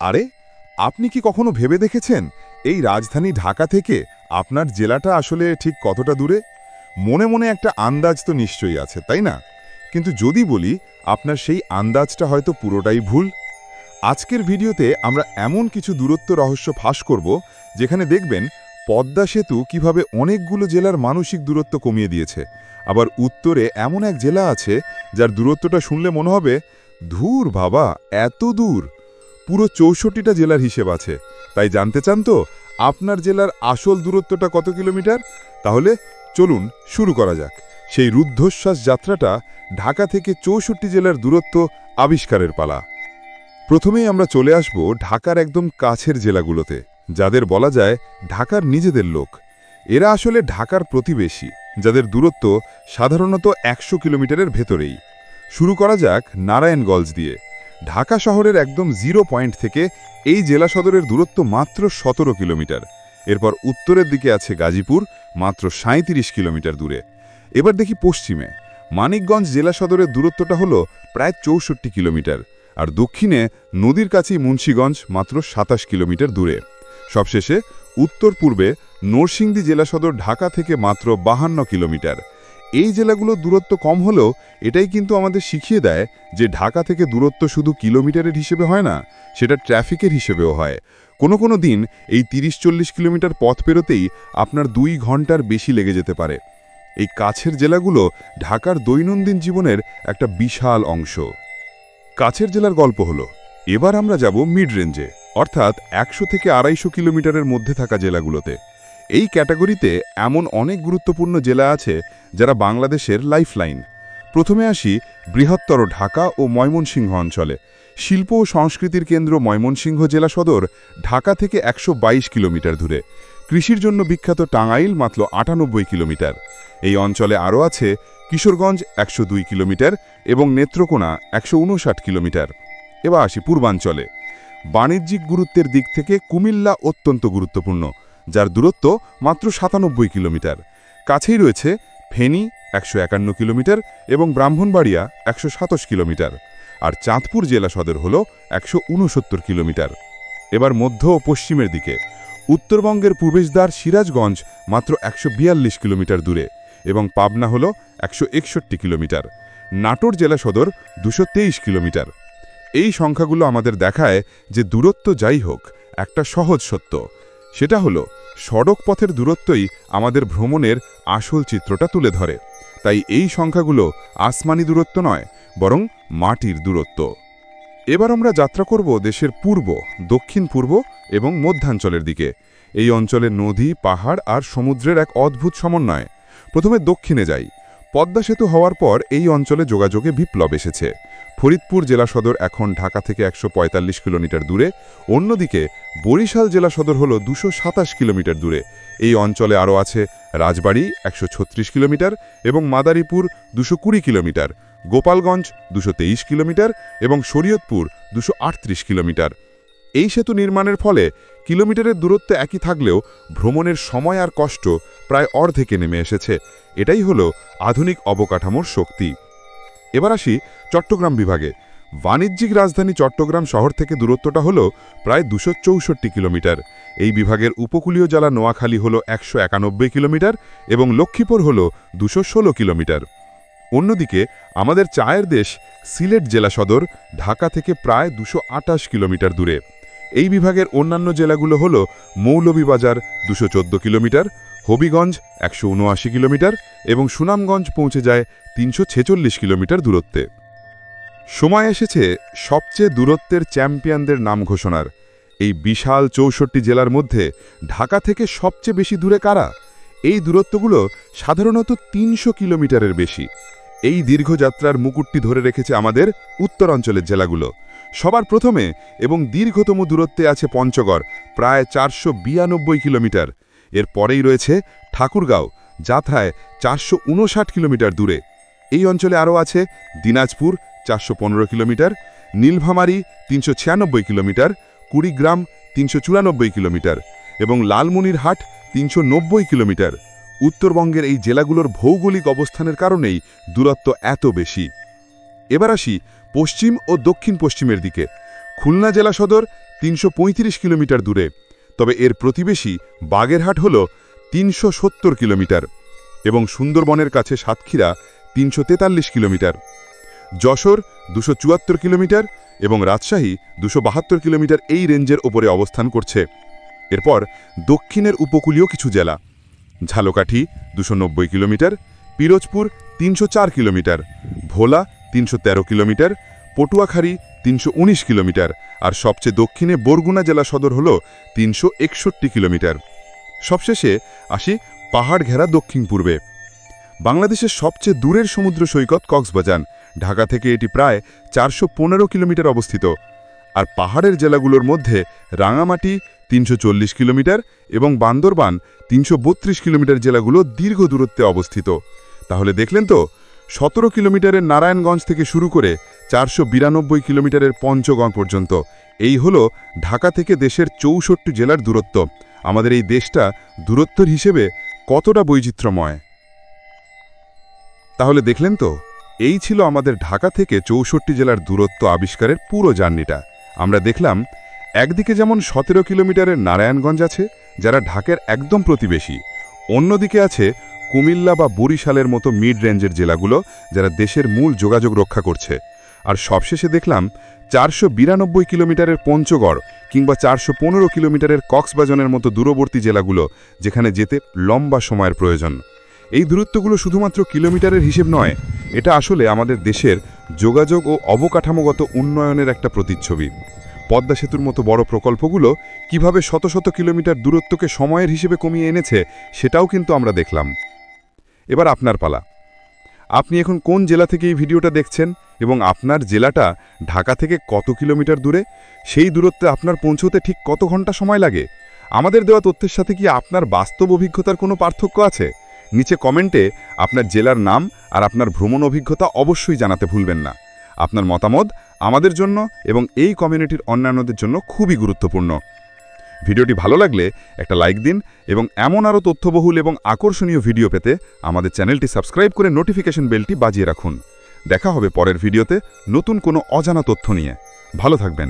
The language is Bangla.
আরে, আপনি কি কখনো ভেবে দেখেছেন এই রাজধানী ঢাকা থেকে আপনার জেলাটা আসলে ঠিক কতটা দূরে? মনে মনে একটা আন্দাজ তো নিশ্চয়ই আছে, তাই না? কিন্তু যদি বলি আপনার সেই আন্দাজটা হয়তো পুরোটাই ভুল। আজকের ভিডিওতে আমরা এমন কিছু দূরত্ব রহস্য ফাঁস করব যেখানে দেখবেন পদ্মা সেতু কিভাবে অনেকগুলো জেলার মানসিক দূরত্ব কমিয়ে দিয়েছে। আবার উত্তরে এমন এক জেলা আছে যার দূরত্বটা শুনলে মনে হবে, ধুর বাবা, এত দূর! পুরো ৬৪টা জেলার হিসেব আছে। তাই জানতে চান তো আপনার জেলার আসল দূরত্বটা কত কিলোমিটার? তাহলে চলুন শুরু করা যাক সেই রুদ্ধশ্বাস যাত্রাটা, ঢাকা থেকে ৬৪ জেলার দূরত্ব আবিষ্কারের পালা। প্রথমেই আমরা চলে আসব ঢাকার একদম কাছের জেলাগুলোতে, যাদের বলা যায় ঢাকার নিজেদের লোক। এরা আসলে ঢাকার প্রতিবেশী, যাদের দূরত্ব সাধারণত ১০০ কিলোমিটারের ভেতরেই। শুরু করা যাক নারায়ণগঞ্জ দিয়ে। ঢাকা শহরের একদম জিরো পয়েন্ট থেকে এই জেলা সদরের দূরত্ব মাত্র ১৭ কিলোমিটার। এরপর উত্তরের দিকে আছে গাজীপুর, মাত্র ৩৭ কিলোমিটার দূরে। এবার দেখি পশ্চিমে। মানিকগঞ্জ জেলা সদরের দূরত্বটা হলো প্রায় ৬৪ কিলোমিটার। আর দক্ষিণে নদীর কাছেই মুন্সীগঞ্জ, মাত্র ২৭ কিলোমিটার দূরে। সবশেষে উত্তর পূর্বে নরসিংদী জেলা সদর ঢাকা থেকে মাত্র ৫২ কিলোমিটার। এই জেলাগুলোর দূরত্ব কম হলেও এটাই কিন্তু আমাদের শিখিয়ে দেয় যে ঢাকা থেকে দূরত্ব শুধু কিলোমিটারের হিসেবে হয় না, সেটা ট্রাফিকের হিসেবেও হয়। কোনো কোনো দিন এই ৩০-৪০ কিলোমিটার পথ পেরোতেই আপনার ২ ঘন্টার বেশি লেগে যেতে পারে। এই কাছের জেলাগুলো ঢাকার দৈনন্দিন জীবনের একটা বিশাল অংশ। কাছের জেলার গল্প হলো, এবার আমরা যাব মিড রেঞ্জে, অর্থাৎ ১০০ থেকে ২৫০ কিলোমিটারের মধ্যে থাকা জেলাগুলোতে। এই ক্যাটাগরিতে এমন অনেক গুরুত্বপূর্ণ জেলা আছে যারা বাংলাদেশের লাইফলাইন। প্রথমে আসি বৃহত্তর ঢাকা ও ময়মনসিংহ অঞ্চলে। শিল্প ও সংস্কৃতির কেন্দ্র ময়মনসিংহ জেলা সদর ঢাকা থেকে ১২২ কিলোমিটার দূরে। কৃষির জন্য বিখ্যাত টাঙ্গাইল মাত্র ৯৮ কিলোমিটার। এই অঞ্চলে আরও আছে কিশোরগঞ্জ ১০২ কিলোমিটার এবং নেত্রকোনা ১৫৯ কিলোমিটার। এবার আসি পূর্বাঞ্চলে। বাণিজ্যিক গুরুত্বের দিক থেকে কুমিল্লা অত্যন্ত গুরুত্বপূর্ণ, যার দূরত্ব মাত্র ৯৭ কিলোমিটার। কাছেই রয়েছে ফেনী ১৫১ কিলোমিটার এবং ব্রাহ্মণবাড়িয়া ১২৭ কিলোমিটার। আর চাঁদপুর জেলা সদর হল ১৬৯ কিলোমিটার। এবার মধ্য ও পশ্চিমের দিকে। উত্তরবঙ্গের প্রবেশদ্বার সিরাজগঞ্জ মাত্র ১৪২ কিলোমিটার দূরে এবং পাবনা হল ১৬১ কিলোমিটার। নাটোর জেলা সদর ২২৩ কিলোমিটার। এই সংখ্যাগুলো আমাদের দেখায় যে দূরত্ব যাই হোক, একটা সহজ সত্য, সেটা হলো সড়ক পথের দূরত্বই আমাদের ভ্রমণের আসল চিত্রটা তুলে ধরে। তাই এই সংখ্যাগুলো আসমানি দূরত্ব নয়, বরং মাটির দূরত্ব। এবার আমরা যাত্রা করব দেশের পূর্ব, দক্ষিণ পূর্ব এবং মধ্যাঞ্চলের দিকে। এই অঞ্চলে নদী, পাহাড় আর সমুদ্রের এক অদ্ভুত সমন্বয়। প্রথমে দক্ষিণে যাই। পদ্মা সেতু হওয়ার পর এই অঞ্চলে যোগাযোগে বিপ্লব এসেছে। ফরিদপুর জেলা সদর এখন ঢাকা থেকে ১৪৫ কিলোমিটার দূরে। অন্যদিকে বরিশাল জেলা সদর হল ২২৭ কিলোমিটার দূরে। এই অঞ্চলে আরও আছে রাজবাড়ী ১৩৬ কিলোমিটার এবং মাদারীপুর ২২০ কিলোমিটার, গোপালগঞ্জ ২২৩ কিলোমিটার এবং শরীয়তপুর ২৩৮ কিলোমিটার। এই সেতু নির্মাণের ফলে কিলোমিটারের দূরত্ব একই থাকলেও ভ্রমণের সময় আর কষ্ট প্রায় অর্ধেকে নেমে এসেছে। এটাই হলো আধুনিক অবকাঠামোর শক্তি। এবার আসি চট্টগ্রাম বিভাগে। বাণিজ্যিক রাজধানী চট্টগ্রাম শহর থেকে দূরত্বটা হল প্রায় ২৬৪ কিলোমিটার। এই বিভাগের উপকূলীয় জেলা নোয়াখালী হল ১৯১ কিলোমিটার এবং লক্ষ্মীপুর হল ২১৬ কিলোমিটার। অন্যদিকে আমাদের চায়ের দেশ সিলেট জেলা সদর ঢাকা থেকে প্রায় ২২৮ কিলোমিটার দূরে। এই বিভাগের অন্যান্য জেলাগুলো হল মৌলভীবাজার ২১৪ কিলোমিটার, হবিগঞ্জ ১৭৯ কিলোমিটার এবং সুনামগঞ্জ পৌঁছে যায় ৩৪৬ কিলোমিটার দূরত্বে। সময় এসেছে সবচেয়ে দূরত্বের চ্যাম্পিয়নদের নাম ঘোষণার। এই বিশাল ৬৪ জেলার মধ্যে ঢাকা থেকে সবচেয়ে বেশি দূরে কারা? এই দূরত্বগুলো সাধারণত ৩০০ কিলোমিটারের বেশি। এই দীর্ঘযাত্রার মুকুটটি ধরে রেখেছে আমাদের উত্তরাঞ্চলের জেলাগুলো। সবার প্রথমে এবং দীর্ঘতম দূরত্বে আছে পঞ্চগড়, প্রায় ৪৯২ কিলোমিটার। এর পরেই রয়েছে ঠাকুরগাঁও, যাত্রায় ৪৫৯ কিলোমিটার দূরে। এই অঞ্চলে আরও আছে Dinajpur ৪১৫ kilometre, Nilphamari ৩৯৬ kilometre, Kurigram ৩৯৪ kilometre এবং লালমনিরহাট ৩৯০ কিলোমিটার। উত্তরবঙ্গের এই জেলাগুলোর ভৌগোলিক অবস্থানের কারণেই দূরত্ব এত বেশি। এবার আসি পশ্চিম ও দক্ষিণ পশ্চিমের দিকে। খুলনা জেলা সদর ৩৩৫ কিলোমিটার দূরে, তবে এর প্রতিবেশী বাগেরহাট হল ৩৭০ কিলোমিটার এবং সুন্দরবনের কাছে সাতক্ষীরা ৩৪৩ কিলোমিটার। যশোর ২৭৪ কিলোমিটার এবং রাজশাহী ২৭২ কিলোমিটার এই রেঞ্জের ওপরে অবস্থান করছে। এরপর দক্ষিণের উপকূলীয় কিছু জেলা: ঝালকাঠি ২৯০ কিলোমিটার, পিরোজপুর ৩০৪ কিলোমিটার, ভোলা ৩১৩ কিলোমিটার, পটুয়াখালী ৩১৯ কিলোমিটার, আর সবচেয়ে দক্ষিণে বরগুনা জেলা সদর হল ৩৬১ কিলোমিটার। সবশেষে আসি পাহাড় ঘেরা দক্ষিণ পূর্বে। বাংলাদেশের সবচেয়ে দূরের সমুদ্র সৈকত কক্সবাজার, ঢাকা থেকে এটি প্রায় ৪১৫ কিলোমিটার অবস্থিত। আর পাহাড়ের জেলাগুলোর মধ্যে রাঙামাটি ৩৪০ কিলোমিটার এবং বান্দরবান ৩৩২ কিলোমিটার জেলাগুলো দীর্ঘ দূরত্বে অবস্থিত। তাহলে দেখলেন তো, ১৭ কিলোমিটারের নারায়ণগঞ্জ থেকে শুরু করে ৪৯২ কিলোমিটারের পঞ্চগড় পর্যন্ত এই হলো ঢাকা থেকে দেশের ৬৪ জেলার দূরত্ব। আমাদের এই দেশটা দূরত্বের হিসেবে কতটা বৈচিত্র্যময়। তাহলে দেখলেন তো, এই ছিল আমাদের ঢাকা থেকে ৬৪ জেলার দূরত্ব আবিষ্কারের পুরো জার্নিটা। আমরা দেখলাম একদিকে যেমন ১৭ কিলোমিটারের নারায়ণগঞ্জ আছে, যারা ঢাকার একদম প্রতিবেশী, অন্যদিকে আছে কুমিল্লা বা বরিশালের মতো মিড রেঞ্জের জেলাগুলো, যারা দেশের মূল যোগাযোগ রক্ষা করছে। আর সবশেষে দেখলাম ৪৯২ কিলোমিটারের পঞ্চগড় কিংবা ৪১৫ কিলোমিটারের কক্সবাজারের মতো দূরবর্তী জেলাগুলো, যেখানে যেতে লম্বা সময়ের প্রয়োজন। এই দূরত্বগুলো শুধুমাত্র কিলোমিটারের হিসেব নয়, এটা আসলে আমাদের দেশের যোগাযোগ ও অবকাঠামোগত উন্নয়নের একটা প্রতিচ্ছবি। পদ্মা সেতুর মতো বড় প্রকল্পগুলো কিভাবে শত শত কিলোমিটার দূরত্বকে সময়ের হিসেবে কমিয়ে এনেছে, সেটাও কিন্তু আমরা দেখলাম। এবার আপনার পালা। আপনি এখন কোন জেলা থেকে এই ভিডিওটা দেখছেন এবং আপনার জেলাটা ঢাকা থেকে কত কিলোমিটার দূরে? সেই দূরত্বে আপনার পৌঁছতে ঠিক কত ঘন্টা সময় লাগে? আমাদের দেওয়া তথ্যের সাথে কি আপনার বাস্তব অভিজ্ঞতার কোনো পার্থক্য আছে? নিচে কমেন্টে আপনার জেলার নাম আর আপনার ভ্রমণ অভিজ্ঞতা অবশ্যই জানাতে ভুলবেন না। আপনার মতামত আমাদের জন্য এবং এই কমিউনিটির অন্যান্যদের জন্য খুবই গুরুত্বপূর্ণ। ভিডিওটি ভালো লাগলে একটা লাইক দিন এবং এমন আরও তথ্যবহুল এবং আকর্ষণীয় ভিডিও পেতে আমাদের চ্যানেলটি সাবস্ক্রাইব করে নোটিফিকেশন বেলটি বাজিয়ে রাখুন। দেখা হবে পরের ভিডিওতে নতুন কোনো অজানা তথ্য নিয়ে। ভালো থাকবেন।